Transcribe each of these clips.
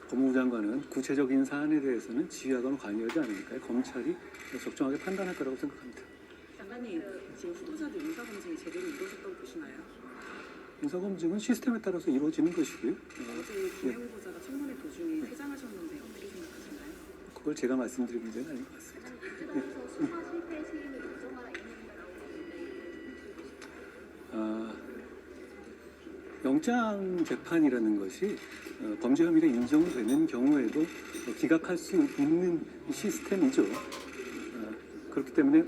법무부 장관은 구체적인 사안에 대해서는 지휘하거나 관여하지 않으니까 검찰이 적정하게 판단할 거라고 생각합니다. 장관님, 지금 후보자들 인사검증이 제대로 이루어졌다고 보시나요? 인사검증은 시스템에 따라서 이루어지는 것이고요. 어제 김해 후보자가 청문회 도중에 퇴장하셨는데 어떻게 생각하시나요? 그걸 제가 말씀드릴 문제는 아닌 것 같습니다. 수사 실패 시인을 인정하라 이런 얘기가 나오고 영장 재판이라는 것이 범죄 혐의가 인정되는 경우에도 기각할 수 있는 시스템이죠. 그렇기 때문에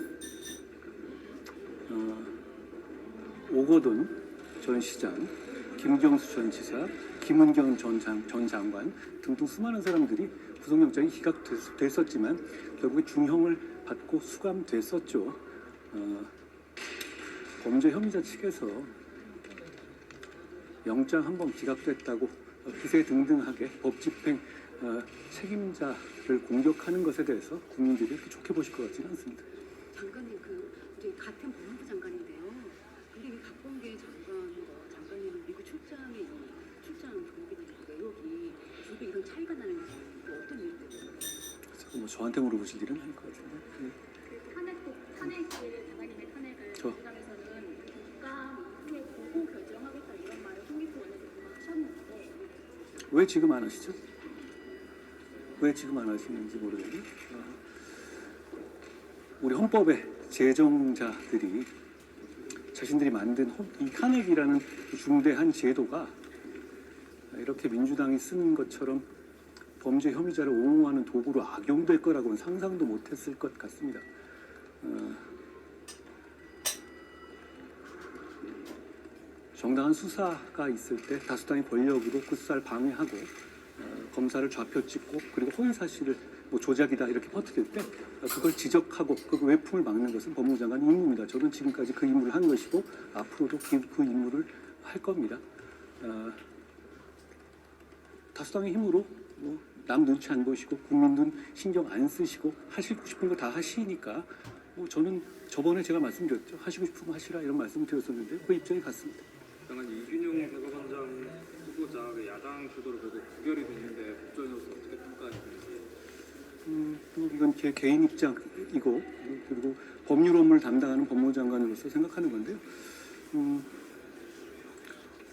오거돈 전 시장, 김경수 전 지사, 김은경 전 장관 등등 수많은 사람들이 구속영장이 기각됐었지만 결국에 중형을 받고 수감됐었죠. 범죄 혐의자 측에서 영장 한 번 기각됐다고 기세등등하게 법집행 책임자를 공격하는 것에 대해서 국민들이 그렇게 좋게 보실 것 같지는 않습니다. 장관님, 저희 같은 법무부 장관인데요. 근데 이 박범계 장관님은 미국 출장 경비나 내역이 2배 이상 차이가 나는 게 어떤 이유 때문에? 뭐 저한테 물어보실 일은 아닐 것 같은데. 탄핵을 장관님의 탄핵을 민주당에서는 국감 이후에 보고 결정하겠다 이런 말을 홍익표 원내대표가 하셨는데 왜 지금 안 하시죠? 왜 지금 안 하시는지 모르겠네요. 우리 헌법의 제정자들이 자신들이 만든 이 탄핵이라는 중대한 제도가 이렇게 민주당이 쓰는 것처럼 범죄 혐의자를 옹호하는 도구로 악용될 거라고는 상상도 못했을 것 같습니다. 정당한 수사가 있을 때 다수당의 권력으로 그 수사를 방해하고 검사를 좌표 찍고 그리고 허위 사실을 조작이다 이렇게 퍼뜨릴 때 그걸 지적하고 그 외풍을 막는 것은 법무부 장관 임무입니다. 저는 지금까지 그 임무를 한 것이고 앞으로도 그 임무를 할 겁니다. 다수당의 힘으로 남 눈치 안 보시고 국민 눈 신경 안 쓰시고 하시고 싶은 거 다 하시니까 저는 저번에 제가 말씀드렸죠. 하시고 싶은 거 하시라 이런 말씀을 드렸었는데 그 입장이 같습니다. 당연 이균용 대법원장 후보자 야당 주도로 결국 부결이 됐는데 법조인으로서 어떻게 평가하시는지? 이건 제 개인 입장이고 그리고 법률 업무를 담당하는 법무부 장관으로서 생각하는 건데요.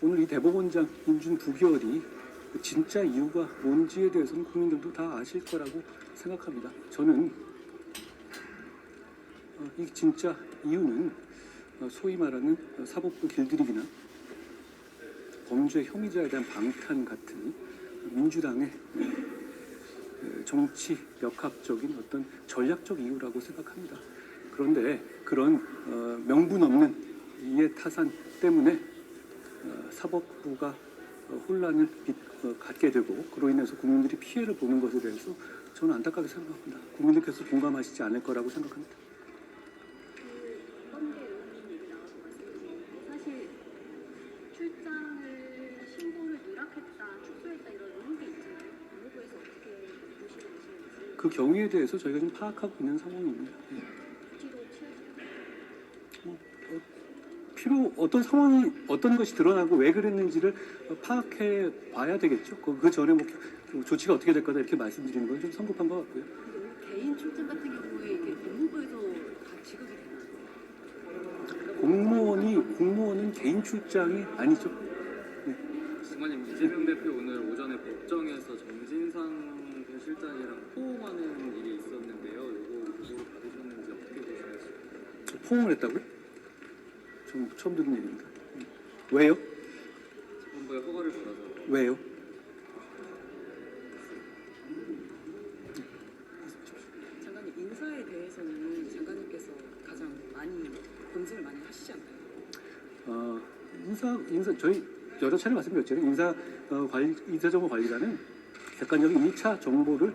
오늘 이 대법원장 인준 부결이 진짜 이유가 뭔지에 대해서는 국민들도 다 아실 거라고 생각합니다. 저는 이 진짜 이유는 소위 말하는 사법부 길들이기나 범죄 혐의자에 대한 방탄 같은 민주당의 정치 역학적인 어떤 전략적 이유라고 생각합니다. 그런데 그런 명분 없는 이해타산 때문에 사법부가 혼란을 갖게 되고 그로 인해서 국민들이 피해를 보는 것에 대해서 저는 안타깝게 생각합니다. 국민들께서 공감하시지 않을 거라고 생각합니다. 범계 의원님 얘기 나와서 말씀드리는데 사실 출장을 신고를 누락했다, 축소했다 이런 의혹이 있잖아요. 법무부에서 어떻게 보시고 계시는지 그 경위에 대해서 저희가 지금 파악하고 있는 상황입니다. 뒤로 치워주고 어떤 상황이 어떤 것이 드러나고 왜 그랬는지를 파악해 봐야 되겠죠. 그 전에 조치가 어떻게 될 거다 이렇게 말씀드리는 건 좀 성급한 것 같고요. 개인 출장 같은 경우에 이게 법무부에서 다 지급이 되나요? 공무원은 개인 출장이 아니죠. 장관님 이재명 대표 오늘 오전에 법정에서 정진상 전 실장이랑 포옹하는 일이 있었는데요. 이거 보고를 받으셨는지 어떻게 보시나요? 포옹을 했다고요? 좀 처음 듣는 얘기입니다. 왜요? 재판부의 허가를 받아서. 왜요? 장관님, 인사에 대해서는 장관님께서 가장 많이 검증을 많이 하시지 않나요? 인사 저희 여러 차례 말씀드렸잖아요. 인사정보관리단은 객관적인 1차 정보를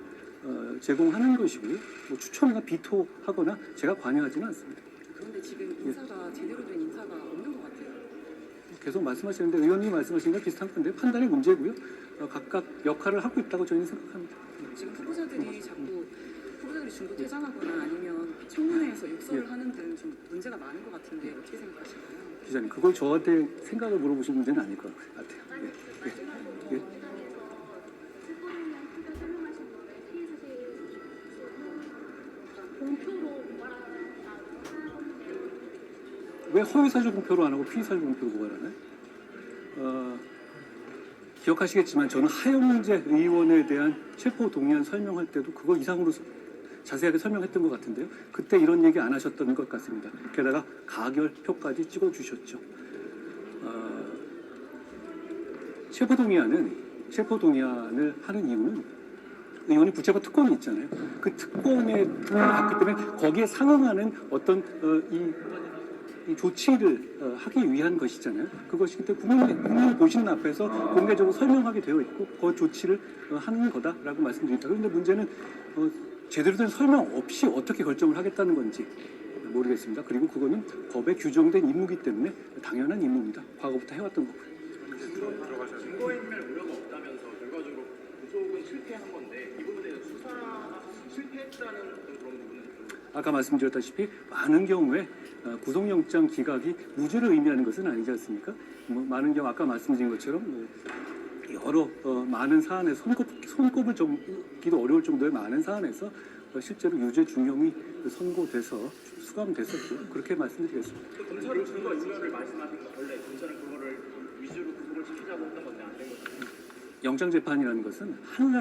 제공하는 것이고요. 추천이나 비토하거나 제가 관여하지는 않습니다. 그런데 지금 인사가 제대로 된 인사가 없는 것 같아요. 계속 말씀하시는데 의원님이 말씀하신 건 비슷한 건데 판단의 문제고요. 각각 역할을 하고 있다고 저희는 생각합니다. 지금 후보자들이 자꾸 후보자들이 중도 퇴장하거나 아니면 청문회에서 욕설을 하는 등 좀 문제가 많은 것 같은데 어떻게 생각하시나요? 기자님, 그걸 저한테 생각을 물어보신 문제는 아닐 것 같아요. 마지막으로 예. 민주당에서 왜 허위사실 공표로 안 하고 피의사실 공표로 고발하나요? 기억하시겠지만 저는 하영재 의원에 대한 체포 동의안 설명할 때도 그거 이상으로 자세하게 설명했던 것 같은데요. 그때 이런 얘기 안 하셨던 것 같습니다. 게다가 가결표까지 찍어주셨죠. 체포 동의안을 하는 이유는 의원이 부채가 특권이 있잖아요. 그 특권을 갖기 때문에 거기에 상응하는 어떤 이 조치를 하기 위한 것이잖아요. 그것이기 때문에 국민이 보시는 앞에서 공개적으로 설명하게 되어 있고 그 조치를 하는 거다라고 말씀드립니다. 그런데 문제는 제대로 된 설명 없이 어떻게 결정을 하겠다는 건지 모르겠습니다. 그리고 그거는 법에 규정된 임무이기 때문에 당연한 임무입니다. 과거부터 해왔던 거고요. 증거인멸 우려가 없다면서 결과적으로 구속은 실패한 건데 이 부분에 대해서 수사가 실패했다는 그런 부분은 아까 말씀드렸다시피 많은 경우에 구속영장 기각이 무죄를 의미하는 것은 아니지 않습니까? 많은 경우 아까 말씀드린 것처럼 여러 많은 사안에서 손꼽을 정기도 어려울 정도의 많은 사안에서 실제로 유죄 중형이 선고돼서 수감됐었죠. 그렇게 말씀드리겠습니다. 검찰은 증거인멸을 말씀하신 거 원래 검찰은 그거를 위주로 구속을 시키자고 했던 건데 안 된 거죠? 영장재판이라는 것은 한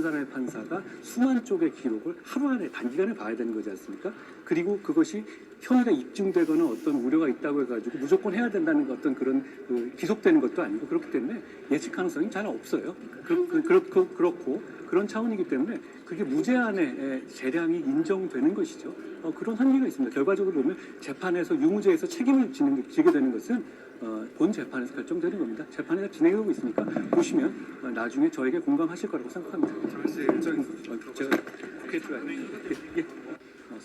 사람의 판사가 수만 쪽의 기록을 하루 안에 단기간에 봐야 되는 거지 않습니까? 그리고 그것이 혐의가 입증되거나 어떤 우려가 있다고 해가지고 무조건 해야 된다는 어떤 그런 기속되는 것도 아니고 그렇기 때문에 예측 가능성이 잘 없어요. 그렇고 그런 차원이기 때문에 그게 무죄안의 재량이 인정되는 것이죠. 그런 한계가 있습니다. 결과적으로 보면 재판에서 유무죄에서 책임을 지게 되는 것은 본 재판에서 결정되는 겁니다. 재판이 진행되고 있으니까 보시면 나중에 저에게 공감하실 거라고 생각합니다. 제가 국회에 들어가요. 예.